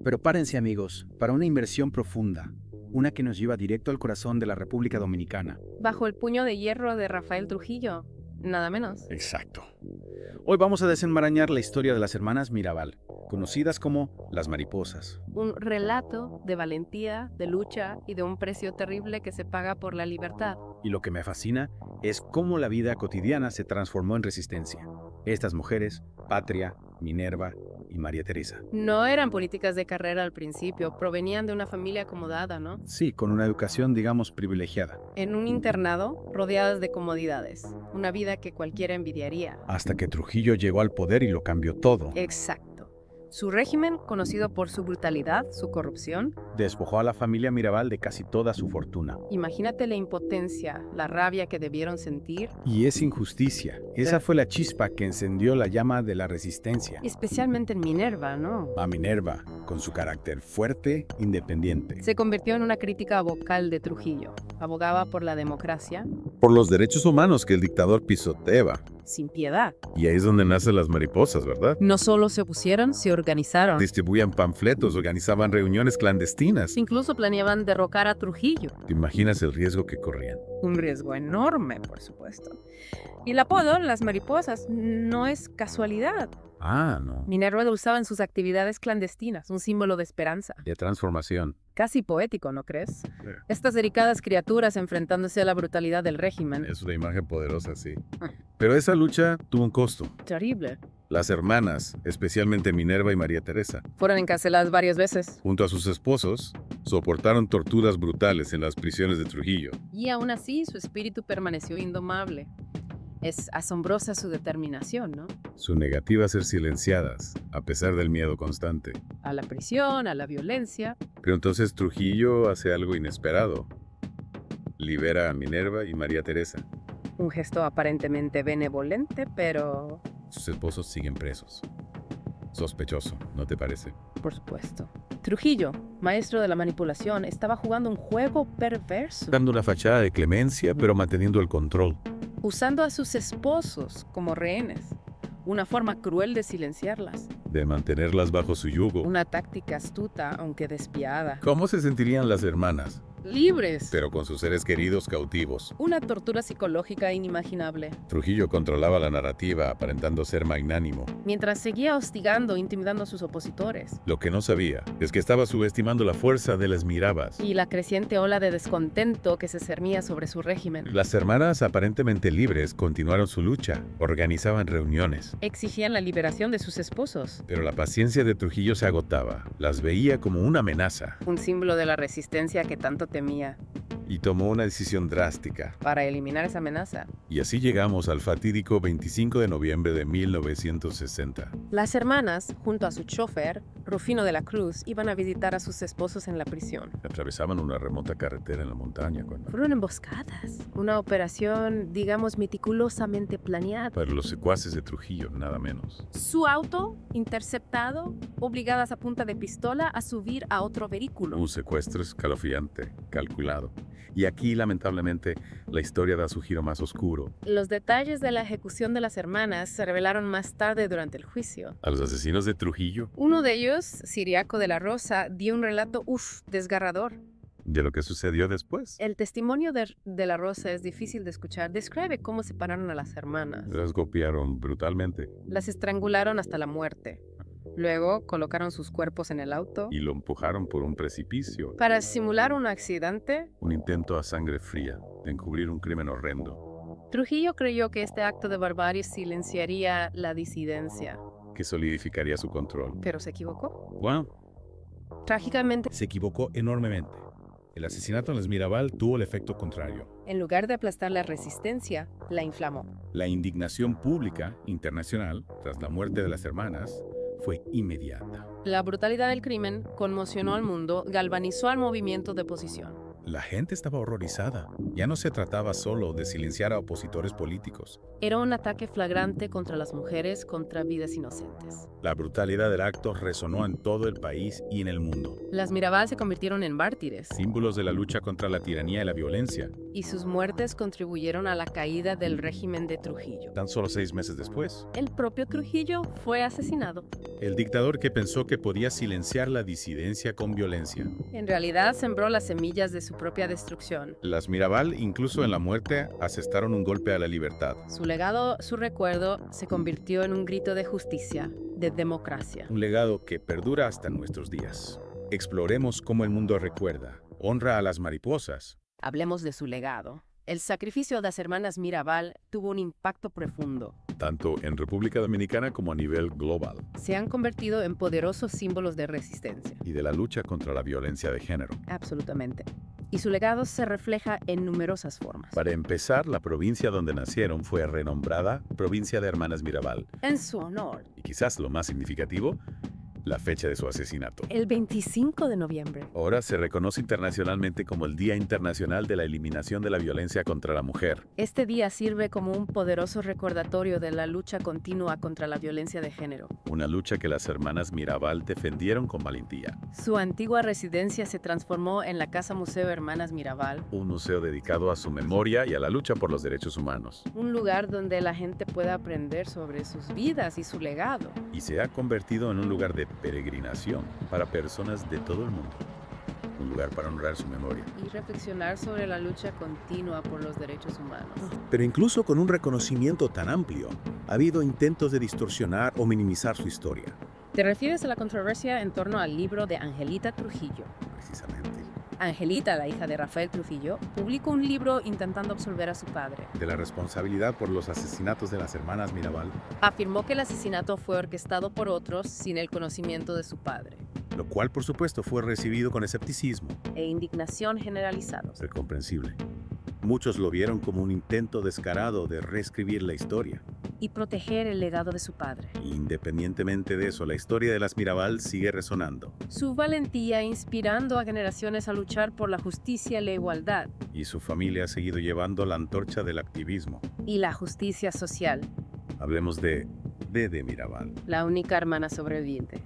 Pero párense amigos, para una inversión profunda, una que nos lleva directo al corazón de la República Dominicana. Bajo el puño de hierro de Rafael Trujillo, nada menos. Exacto. Hoy vamos a desenmarañar la historia de las hermanas Mirabal, conocidas como las mariposas. Un relato de valentía, de lucha y de un precio terrible que se paga por la libertad. Y lo que me fascina es cómo la vida cotidiana se transformó en resistencia. Estas mujeres, Patria, Minerva y María Teresa. No eran políticas de carrera al principio, provenían de una familia acomodada, ¿no? Sí, con una educación, digamos, privilegiada. En un internado, rodeadas de comodidades. Una vida que cualquiera envidiaría. Hasta que Trujillo llegó al poder y lo cambió todo. Exacto. Su régimen, conocido por su brutalidad, su corrupción. Despojó a la familia Mirabal de casi toda su fortuna. Imagínate la impotencia, la rabia que debieron sentir. Y esa injusticia, esa fue la chispa que encendió la llama de la resistencia. Especialmente en Minerva, ¿no? A Minerva, con su carácter fuerte, independiente. Se convirtió en una crítica vocal de Trujillo. Abogaba por la democracia. Por los derechos humanos que el dictador pisoteaba. Sin piedad. Y ahí es donde nacen las mariposas, ¿verdad? No solo se opusieron, se organizaron. Distribuían panfletos, organizaban reuniones clandestinas. Incluso planeaban derrocar a Trujillo. ¿Te imaginas el riesgo que corrían? Un riesgo enorme, por supuesto. Y el apodo, las mariposas, no es casualidad. Ah, no. Minerva lo usaba en sus actividades clandestinas, un símbolo de esperanza. De transformación. Casi poético, ¿no crees? Estas delicadas criaturas enfrentándose a la brutalidad del régimen. Es una imagen poderosa, sí. Pero esa lucha tuvo un costo. Terrible. Las hermanas, especialmente Minerva y María Teresa, Fueron encarceladas varias veces. junto a sus esposos, soportaron torturas brutales en las prisiones de Trujillo. Y aún así, su espíritu permaneció indomable. Es asombrosa su determinación, ¿no? Su negativa a ser silenciadas, a pesar del miedo constante. A la prisión, a la violencia. Pero entonces Trujillo hace algo inesperado. Libera a Minerva y María Teresa. Un gesto aparentemente benevolente, pero... Sus esposos siguen presos. Sospechoso, ¿no te parece? por supuesto. Trujillo, maestro de la manipulación, estaba jugando un juego perverso. Dando una fachada de clemencia, pero manteniendo el control. Usando a sus esposos como rehenes. Una forma cruel de silenciarlas. De mantenerlas bajo su yugo. Una táctica astuta, aunque despiadada. ¿Cómo se sentirían las hermanas? Libres. Pero con sus seres queridos cautivos. Una tortura psicológica inimaginable. Trujillo controlaba la narrativa, aparentando ser magnánimo. Mientras seguía hostigando e intimidando a sus opositores. Lo que no sabía es que estaba subestimando la fuerza de las Mirabas. Y la creciente ola de descontento que se cernía sobre su régimen. Las hermanas, aparentemente libres, continuaron su lucha. Organizaban reuniones. Exigían la liberación de sus esposos. Pero la paciencia de Trujillo se agotaba. Las veía como una amenaza. Un símbolo de la resistencia que tanto temía. Y tomó una decisión drástica. Para eliminar esa amenaza. Y así llegamos al fatídico 25 de noviembre de 1960. Las hermanas, junto a su chofer, Rufino de la Cruz, iban a visitar a sus esposos en la prisión. Atravesaban una remota carretera en la montaña cuando... Fueron emboscadas. Una operación, digamos, meticulosamente planeada. Para los secuaces de Trujillo, nada menos. Su auto, interceptado, obligadas a punta de pistola a subir a otro vehículo. Un secuestro escalofriante, calculado. Y aquí, lamentablemente, la historia da su giro más oscuro. Los detalles de la ejecución de las hermanas se revelaron más tarde durante el juicio. A los asesinos de Trujillo, Uno de ellos, Ciriaco de la Rosa, dio un relato, desgarrador. de lo que sucedió después. El testimonio de la Rosa es difícil de escuchar. Describe cómo separaron a las hermanas. Las golpearon brutalmente Las estrangularon hasta la muerte. Luego colocaron sus cuerpos en el auto. y lo empujaron por un precipicio. Para simular un accidente, Un intento a sangre fría de encubrir un crimen horrendo Trujillo creyó que este acto de barbarie silenciaría la disidencia. que solidificaría su control. Pero se equivocó. Bueno, Trágicamente, Se equivocó enormemente. El asesinato en Les Mirabal tuvo el efecto contrario. en lugar de aplastar la resistencia, la inflamó. La indignación pública internacional tras la muerte de las hermanas fue inmediata. La brutalidad del crimen conmocionó al mundo, galvanizó al movimiento de oposición. La gente estaba horrorizada. Ya no se trataba solo de silenciar a opositores políticos. Era un ataque flagrante contra las mujeres, contra vidas inocentes. La brutalidad del acto resonó en todo el país y en el mundo. Las Mirabal se convirtieron en mártires, Símbolos de la lucha contra la tiranía y la violencia. y sus muertes contribuyeron a la caída del régimen de Trujillo. Tan solo 6 meses después, El propio Trujillo fue asesinado. el dictador que pensó que podía silenciar la disidencia con violencia. En realidad sembró las semillas de su propia destrucción. Las Mirabal, incluso en la muerte, asestaron un golpe a la libertad. Su legado, su recuerdo, se convirtió en un grito de justicia, de democracia. Un legado que perdura hasta nuestros días. Exploremos cómo el mundo recuerda, honra a las mariposas. Hablemos de su legado. El sacrificio de las hermanas Mirabal tuvo un impacto profundo. Tanto en República Dominicana como a nivel global. Se han convertido en poderosos símbolos de resistencia. Y de la lucha contra la violencia de género. Absolutamente. Y su legado se refleja en numerosas formas. Para empezar, la provincia donde nacieron fue renombrada Provincia de Hermanas Mirabal. En su honor, Y quizás lo más significativo, la fecha de su asesinato. el 25 de noviembre. Ahora se reconoce internacionalmente como el Día Internacional de la Eliminación de la Violencia contra la Mujer. Este día sirve como un poderoso recordatorio de la lucha continua contra la violencia de género. Una lucha que las hermanas Mirabal defendieron con valentía. Su antigua residencia se transformó en la Casa Museo Hermanas Mirabal, Un museo dedicado a su memoria y a la lucha por los derechos humanos. un lugar donde la gente pueda aprender sobre sus vidas y su legado. Y se ha convertido en un lugar de peregrinación para personas de todo el mundo. Un lugar para honrar su memoria. Y reflexionar sobre la lucha continua por los derechos humanos. Pero incluso con un reconocimiento tan amplio, ha habido intentos de distorsionar o minimizar su historia. ¿Te refieres a la controversia en torno al libro de Angelita Trujillo? Precisamente. Angelita, la hija de Rafael Trujillo, publicó un libro intentando absolver a su padre. De la responsabilidad por los asesinatos de las hermanas Mirabal. Afirmó que el asesinato fue orquestado por otros sin el conocimiento de su padre, Lo cual, por supuesto, fue recibido con escepticismo. e indignación generalizados. Es comprensible. Muchos lo vieron como un intento descarado de reescribir la historia. Y proteger el legado de su padre. Independientemente de eso, la historia de las Mirabal sigue resonando. Su valentía inspirando a generaciones a luchar por la justicia y la igualdad, Y su familia ha seguido llevando la antorcha del activismo. y la justicia social, Hablemos de Dede Mirabal. la única hermana sobreviviente.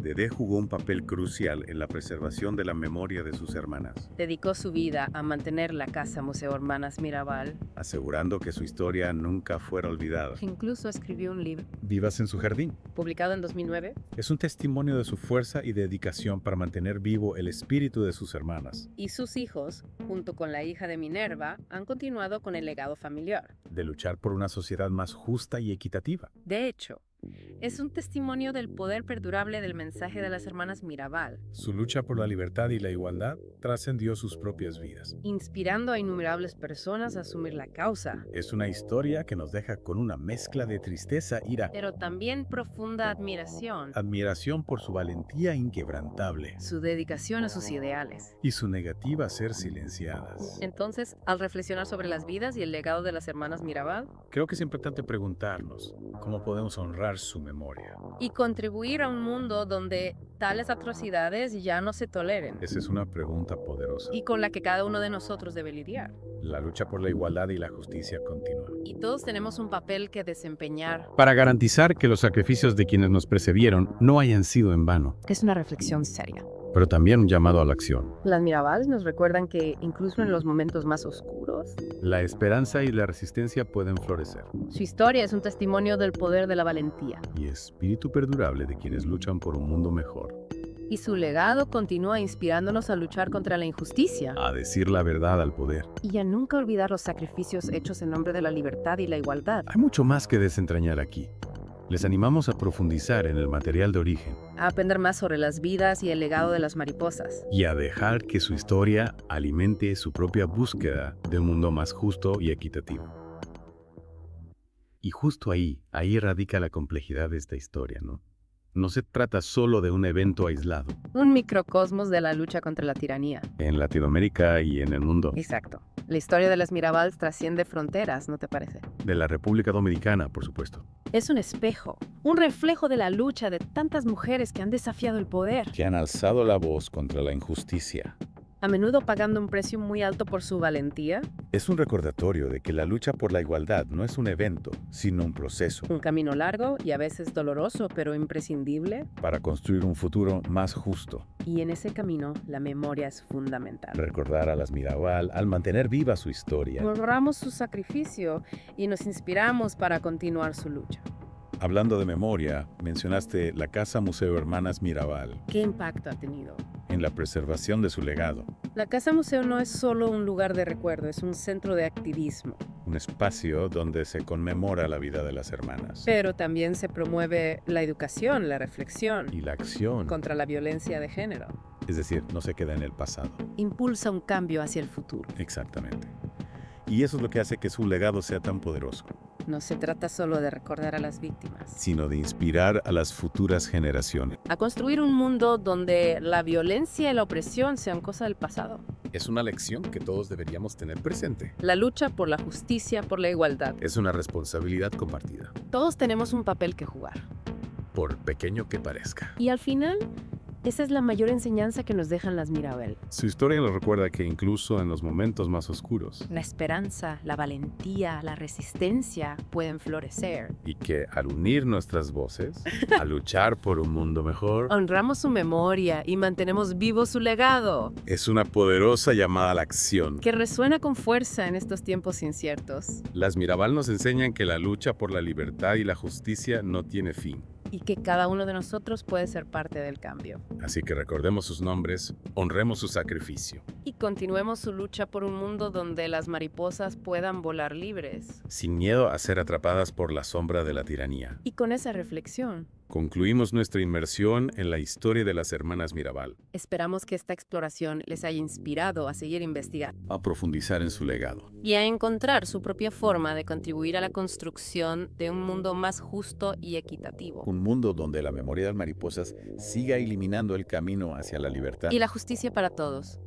Dede jugó un papel crucial en la preservación de la memoria de sus hermanas, Dedicó su vida a mantener la Casa Museo Hermanas Mirabal. asegurando que su historia nunca fuera olvidada. Incluso escribió un libro, Vivas en su jardín. publicado en 2009, Es un testimonio de su fuerza y dedicación para mantener vivo el espíritu de sus hermanas, y sus hijos, junto con la hija de Minerva, han continuado con el legado familiar. de luchar por una sociedad más justa y equitativa. De hecho, es un testimonio del poder perdurable del mensaje de las hermanas Mirabal, Su lucha por la libertad y la igualdad trascendió sus propias vidas. inspirando a innumerables personas a asumir la causa, Es una historia que nos deja con una mezcla de tristeza, ira, pero también profunda admiración, admiración por su valentía inquebrantable su dedicación a sus ideales. y su negativa a ser silenciadas. Entonces, al reflexionar sobre las vidas y el legado de las hermanas Mirabal, Creo que es importante preguntarnos cómo podemos honrar su memoria. y contribuir a un mundo donde tales atrocidades ya no se toleren, Esa es una pregunta poderosa. y con la que cada uno de nosotros debe lidiar. La lucha por la igualdad y la justicia continúa. Y todos tenemos un papel que desempeñar. Para garantizar que los sacrificios de quienes nos precedieron no hayan sido en vano, Es una reflexión seria. pero también un llamado a la acción. Las Mirabal nos recuerdan que incluso en los momentos más oscuros, La esperanza y la resistencia pueden florecer. su historia es un testimonio del poder de la valentía. Y espíritu perdurable de quienes luchan por un mundo mejor. Y su legado continúa inspirándonos a luchar contra la injusticia A decir la verdad al poder. y a nunca olvidar los sacrificios hechos en nombre de la libertad y la igualdad, Hay mucho más que desentrañar aquí. Les animamos a profundizar en el material de origen a aprender más sobre las vidas y el legado de las mariposas. y a dejar que su historia alimente su propia búsqueda de un mundo más justo y equitativo. Y justo ahí radica la complejidad de esta historia, ¿no? No se trata solo de un evento aislado. Un microcosmos de la lucha contra la tiranía. En Latinoamérica y en el mundo. Exacto. La historia de las Mirabal trasciende fronteras, ¿no te parece? De la República Dominicana, por supuesto. Es un espejo, un reflejo de la lucha de tantas mujeres que han desafiado el poder. Que han alzado la voz contra la injusticia. a menudo pagando un precio muy alto por su valentía, Es un recordatorio de que la lucha por la igualdad no es un evento, sino un proceso un camino largo y a veces doloroso, pero imprescindible, para construir un futuro más justo. y en ese camino la memoria es fundamental. Recordar a las Mirabal al mantener viva su historia. Honramos su sacrificio y nos inspiramos para continuar su lucha. Hablando de memoria, mencionaste la Casa Museo Hermanas Mirabal ¿Qué impacto ha tenido? en la preservación de su legado, La Casa Museo no es solo un lugar de recuerdo, es un centro de activismo, un espacio donde se conmemora la vida de las hermanas pero también se promueve la educación, la reflexión y la acción, contra la violencia de género. es decir, no se queda en el pasado. Impulsa un cambio hacia el futuro. Exactamente. Y eso es lo que hace que su legado sea tan poderoso, No se trata solo de recordar a las víctimas, sino de inspirar a las futuras generaciones. a construir un mundo donde la violencia y la opresión sean cosa del pasado. Es una lección que todos deberíamos tener presente. La lucha por la justicia, por la igualdad. Es una responsabilidad compartida, Todos tenemos un papel que jugar. por pequeño que parezca. Y al final, esa es la mayor enseñanza que nos dejan las Mirabel. Su historia nos recuerda que incluso en los momentos más oscuros, La esperanza, la valentía, la resistencia pueden florecer. y que al unir nuestras voces, a luchar por un mundo mejor, Honramos su memoria y mantenemos vivo su legado, es una poderosa llamada a la acción. que resuena con fuerza en estos tiempos inciertos. Las Mirabal nos enseñan que la lucha por la libertad y la justicia no tiene fin. Y que cada uno de nosotros puede ser parte del cambio. Así que recordemos sus nombres, honremos su sacrificio, Y continuemos su lucha por un mundo donde las mariposas puedan volar libres. sin miedo a ser atrapadas por la sombra de la tiranía. Y con esa reflexión, Concluimos nuestra inmersión en la historia de las hermanas Mirabal, esperamos que esta exploración les haya inspirado a seguir investigando a profundizar en su legado. y a encontrar su propia forma de contribuir a la construcción de un mundo más justo y equitativo. Un mundo donde la memoria de las mariposas siga iluminando el camino hacia la libertad. Y la justicia para todos.